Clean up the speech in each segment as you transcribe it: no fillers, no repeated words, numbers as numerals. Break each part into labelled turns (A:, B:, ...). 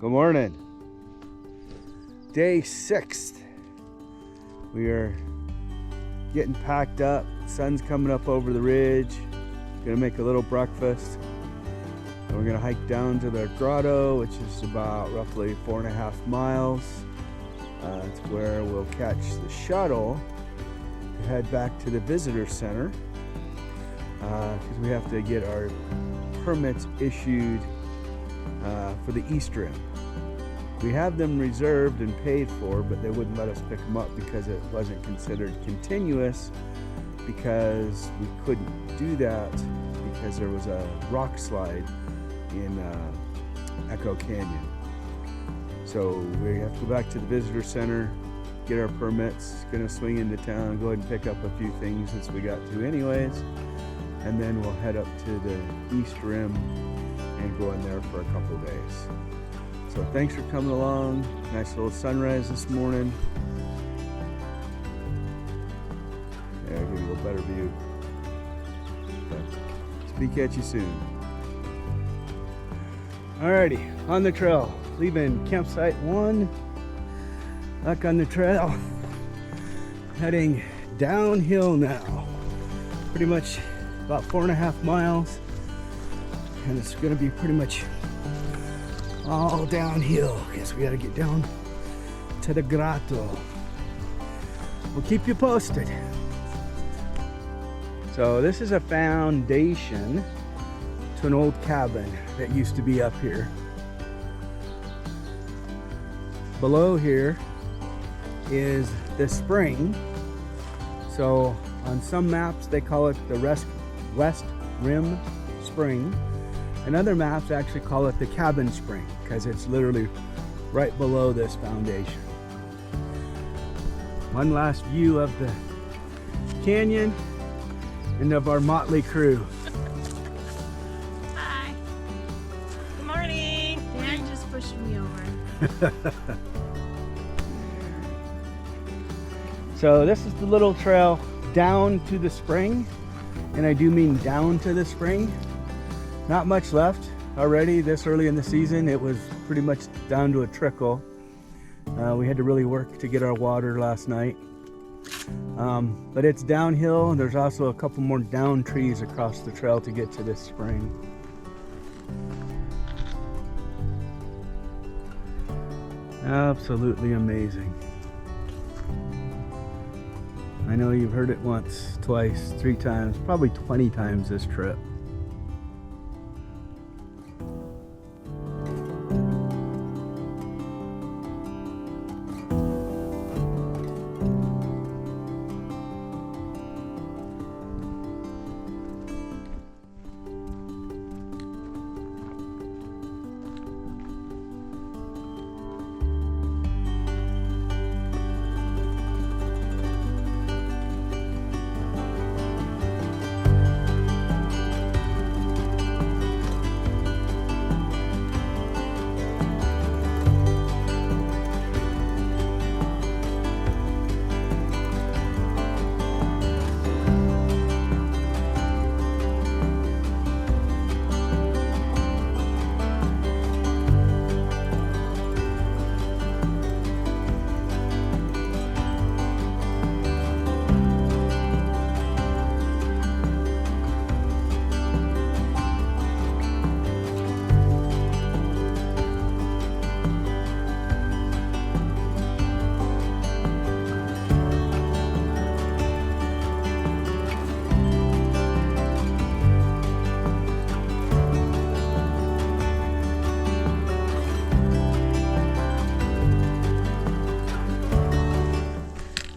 A: Good morning. Day 6. We are getting packed up. Sun's coming up over the ridge. Gonna make a little breakfast. And we're gonna hike down to the Grotto, which is about roughly 4.5 miles. It's where we'll catch the shuttle to head back to the visitor center because we have to get our permits issued for the East Rim. We have them reserved and paid for, but they wouldn't let us pick them up because it wasn't considered continuous, because we couldn't do that because there was a rock slide in Echo Canyon. So we have to go back to the visitor center, get our permits, gonna swing into town, go ahead and pick up a few things since we got to anyways, and then we'll head up to the East Rim and go in there for a couple of days. So thanks for coming along. Nice little sunrise this morning. Yeah, I'll give you a better view. But speak at you soon. Alrighty, on the trail. Leaving campsite 1. Back on the trail. Heading downhill now. Pretty much about 4.5 miles. And it's gonna be pretty much all downhill. Guess we gotta get down to the Grotto. We'll keep you posted. So this is a foundation to an old cabin that used to be up here. Below here is the spring. So on some maps they call it the West Rim Spring. And other maps actually call it the cabin spring because it's literally right below this foundation. One last view of the canyon and of our motley crew.
B: Hi. Good morning. Dan just pushed me over.
A: So this is the little trail down to the spring, and I do mean down to the spring. Not much left already this early in the season. It was pretty much down to a trickle. We had to really work to get our water last night. But it's downhill, and there's also a couple more down trees across the trail to get to this spring. Absolutely amazing. I know you've heard it once, twice, 3 times, probably 20 times this trip.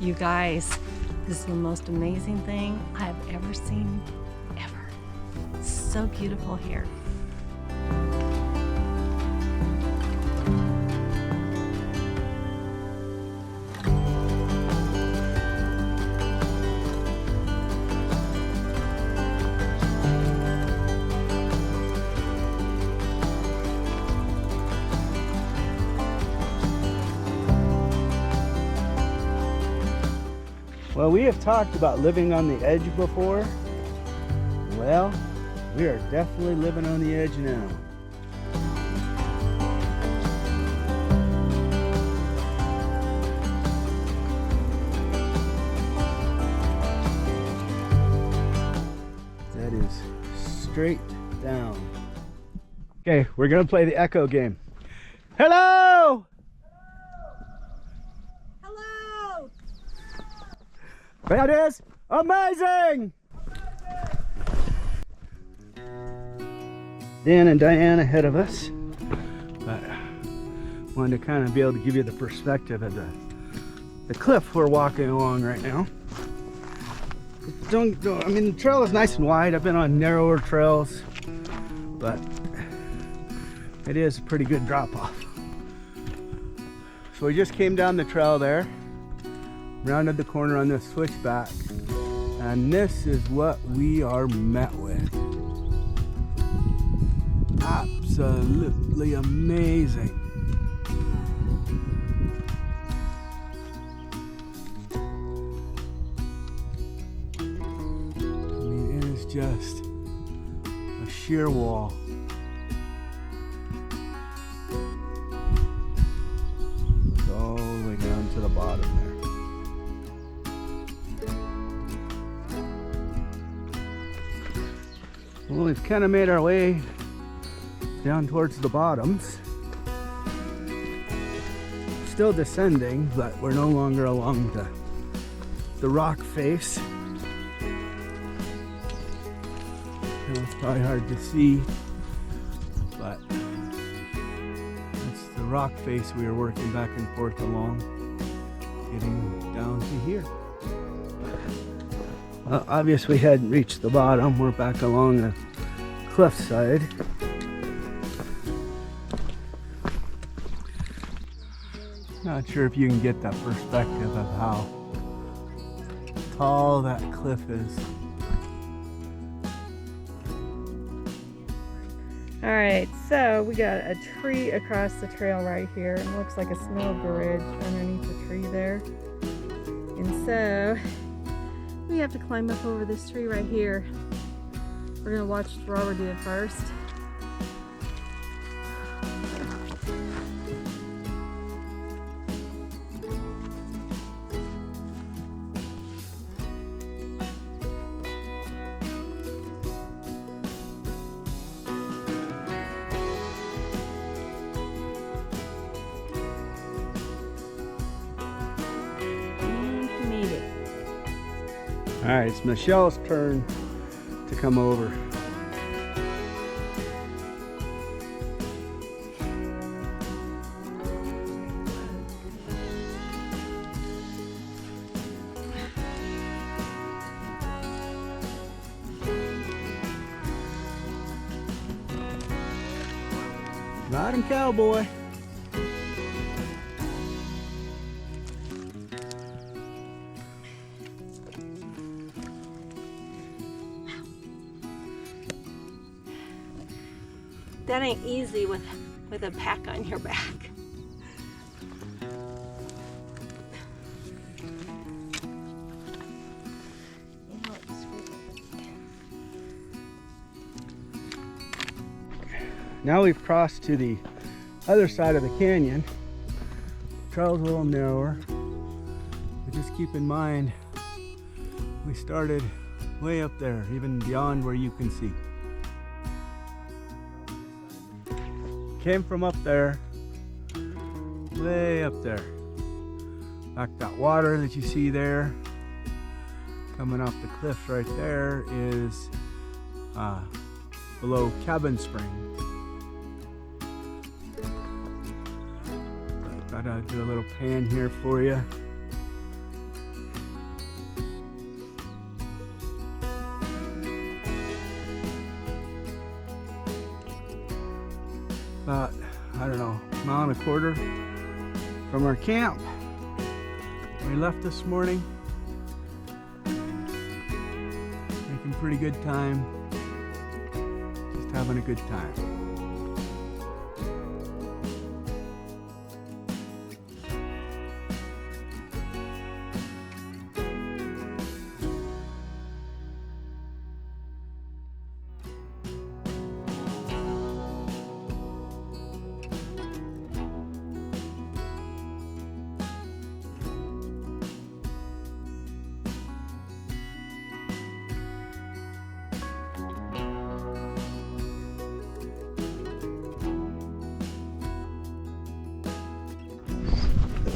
B: You guys, this is the most amazing thing I've ever seen, ever. It's so beautiful here.
A: Well, we have talked about living on the edge before. Well, we are definitely living on the edge now. straight down. Okay, we're gonna play the echo game. Hello!
B: Hello!
A: That is amazing! Dan and Diane ahead of us. But wanted to kind of be able to give you the perspective of the cliff we're walking along right now. I mean, the trail is nice and wide. I've been on narrower trails, but it is a pretty good drop off. So we just came down the trail there, rounded the corner on this switchback, and this is what we are met with. Absolutely amazing. I mean, it is just a sheer wall. It's all the way down to the bottom there. Well, we've kind of made our way down towards the bottoms. Still descending, but we're no longer along the rock face. You know, it's probably hard to see, but it's the rock face we were working back and forth along, getting down to here. Well, obviously we hadn't reached the bottom. We're back along the cliff side. Not sure if you can get that perspective of how tall that cliff is.
C: All right, so we got a tree across the trail right here. It looks like a snow bridge underneath the tree there. And so we have to climb up over this tree right here. We're gonna watch Robert do it first.
A: All right, it's Michelle's turn to come over. Riding cowboy.
B: That ain't easy with a pack on your back.
A: Now we've crossed to the other side of the canyon. The trail's a little narrower, but just keep in mind we started way up there, even beyond where you can see. Came from up there, way up there. Back that water that you see there, coming off the cliff right there, is below Cabin Spring. Thought I'd do a little pan here for you. About, I don't know, a mile and a quarter from our camp. We left this morning. Making pretty good time. Just having a good time.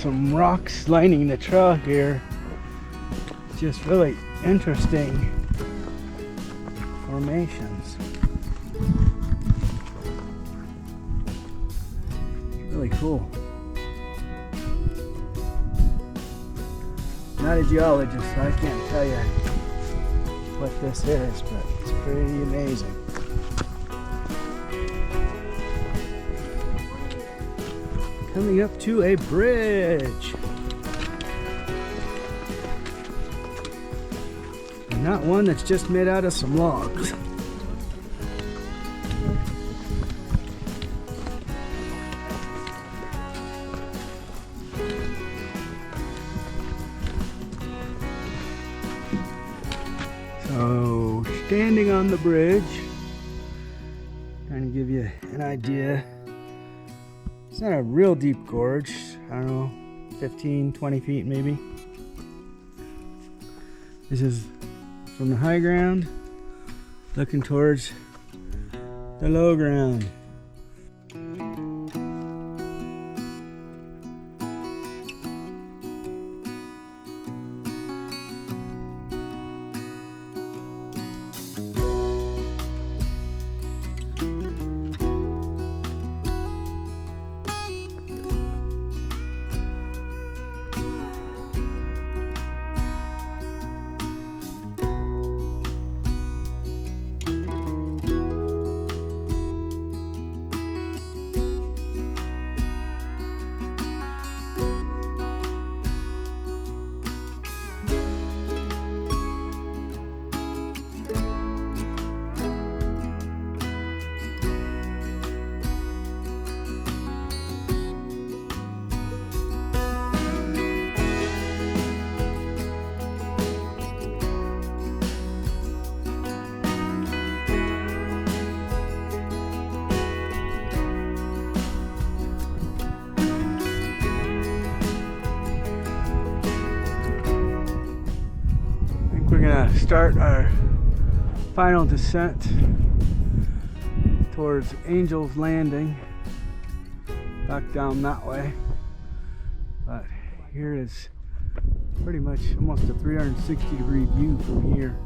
A: some rocks lining the trail here. Just really interesting formations. Really cool. Not a geologist, so I can't tell you what this is, but it's pretty amazing. Coming up to a bridge. And not one that's just made out of some logs. So, standing on the bridge, trying to give you an idea. It's not a real deep gorge, I don't know, 15, 20 feet maybe. This is from the high ground, looking towards the low ground. We're gonna start our final descent towards Angel's Landing, back down that way. But here is pretty much almost a 360-degree view from here.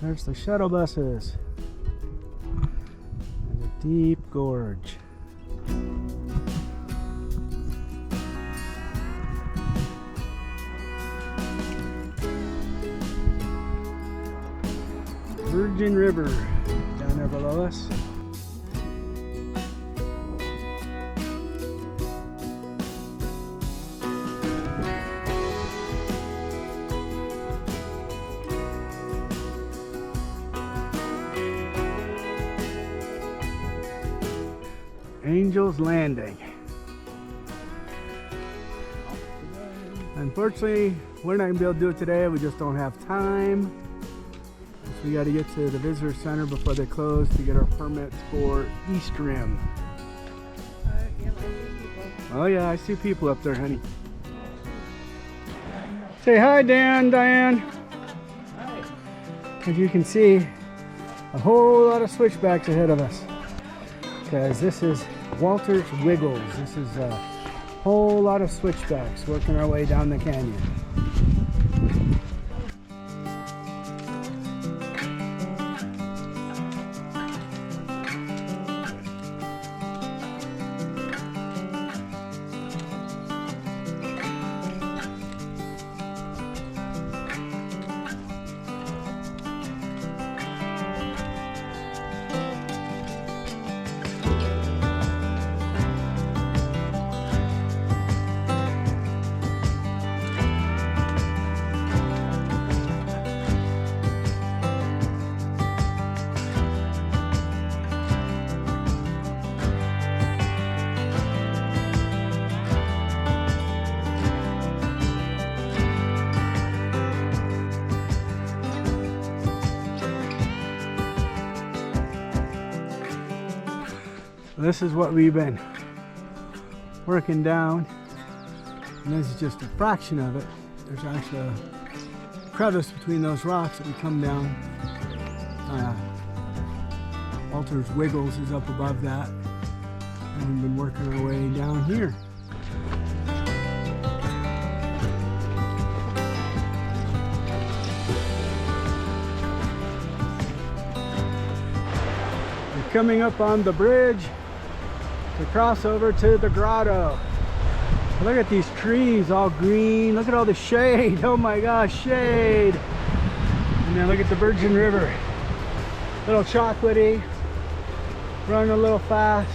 A: There's the shuttle buses. Deep gorge. Virgin River down there below us. Angel's Landing. Unfortunately, we're not gonna be able to do it today. We just don't have time. So we got to get to the visitor center before they close to get our permits for East Rim. Oh yeah, I see people up there, honey. Say hi, Diane. Hi. As you can see, a whole lot of switchbacks ahead of us. Because this is Walter's Wiggles. This is a whole lot of switchbacks working our way down the canyon. This is what we've been working down, and this is just a fraction of it. There's actually crevice between those rocks that we come down. Walter's Wiggles is up above that. And we've been working our way down here. We're coming up on the bridge to cross over to the grotto. Look at these trees, all green. Look at all the shade. Oh my gosh, shade. And then look at the Virgin River. A little chocolatey, running a little fast.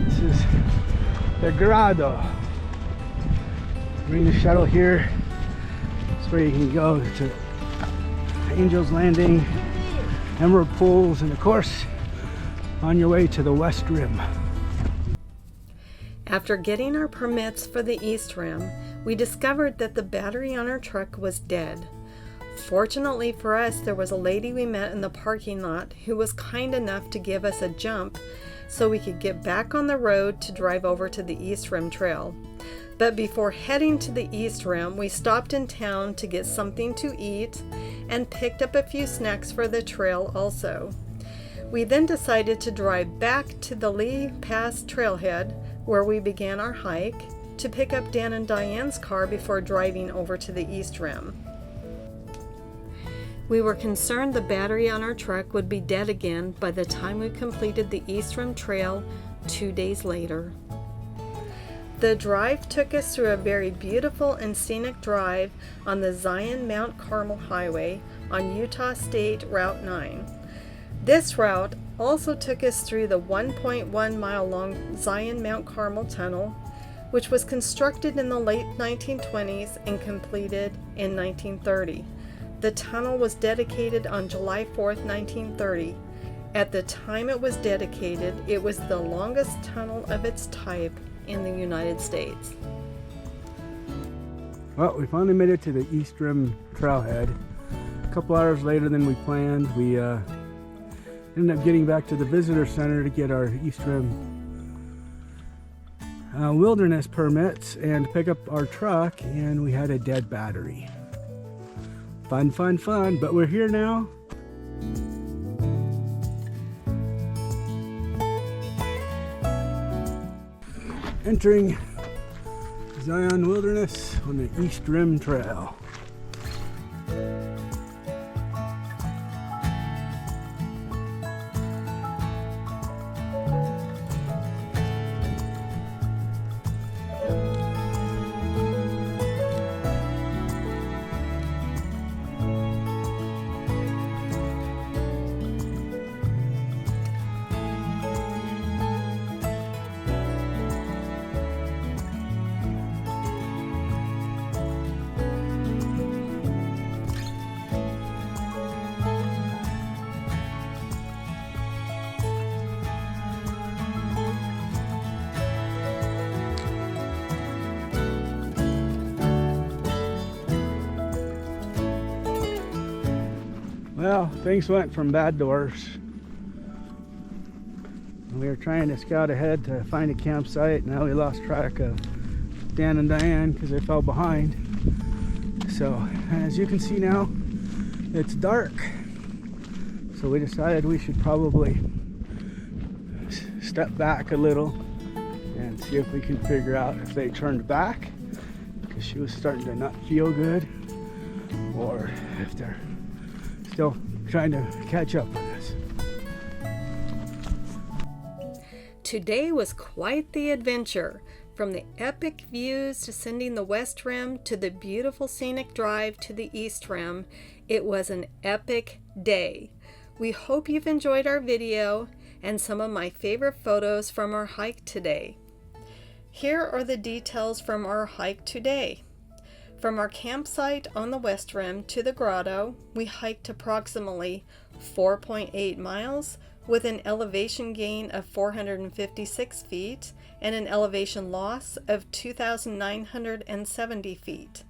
A: This is the grotto. Bring the shuttle here. That's where you can go to Angel's Landing, Emerald Pools, and of course, on your way to the West Rim.
C: After getting our permits for the East Rim, we discovered that the battery on our truck was dead. Fortunately for us, there was a lady we met in the parking lot who was kind enough to give us a jump so we could get back on the road to drive over to the East Rim Trail. But before heading to the East Rim, we stopped in town to get something to eat and picked up a few snacks for the trail also. We then decided to drive back to the Lee Pass trailhead where we began our hike to pick up Dan and Diane's car before driving over to the East Rim. We were concerned the battery on our truck would be dead again by the time we completed the East Rim Trail 2 days later. The drive took us through a very beautiful and scenic drive on the Zion-Mount Carmel Highway on Utah State Route 9. This route also took us through the 1.1 mile long Zion-Mount Carmel Tunnel, which was constructed in the late 1920s and completed in 1930. The tunnel was dedicated on July 4th, 1930. At the time it was dedicated, it was the longest tunnel of its type in the United States.
A: Well, we finally made it to the East Rim Trailhead. A couple hours later than we planned. We ended up getting back to the visitor center to get our East Rim wilderness permits and pick up our truck, and we had a dead battery. Fun, fun, fun, but we're here now. Entering Zion Wilderness on the East Rim Trail. Well, things went from bad to worse. We were trying to scout ahead to find a campsite. Now we lost track of Dan and Diane because they fell behind. So, as you can see now, it's dark. So we decided we should probably step back a little and see if we can figure out if they turned back because she was starting to not feel good, or if they're still trying to catch up with us.
C: Today was quite the adventure. From the epic views descending the West Rim to the beautiful scenic drive to the East Rim, it was an epic day. We hope you've enjoyed our video and some of my favorite photos from our hike today. Here are the details from our hike today. From our campsite on the West Rim to the grotto, we hiked approximately 4.8 miles with an elevation gain of 456 feet and an elevation loss of 2,970 feet.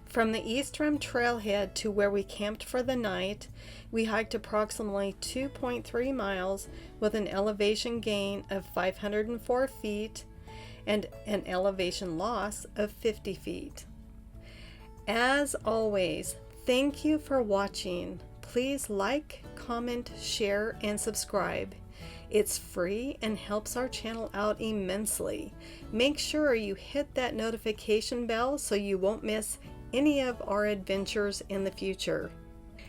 C: From the East Rim trailhead to where we camped for the night, we hiked approximately 2.3 miles with an elevation gain of 504 feet and an elevation loss of 50 feet. As always, thank you for watching. Please like, comment, share, and subscribe. It's free and helps our channel out immensely. Make sure you hit that notification bell so you won't miss any of our adventures in the future.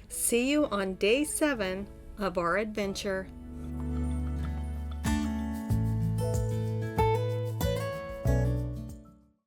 C: See you on day 7 of our adventure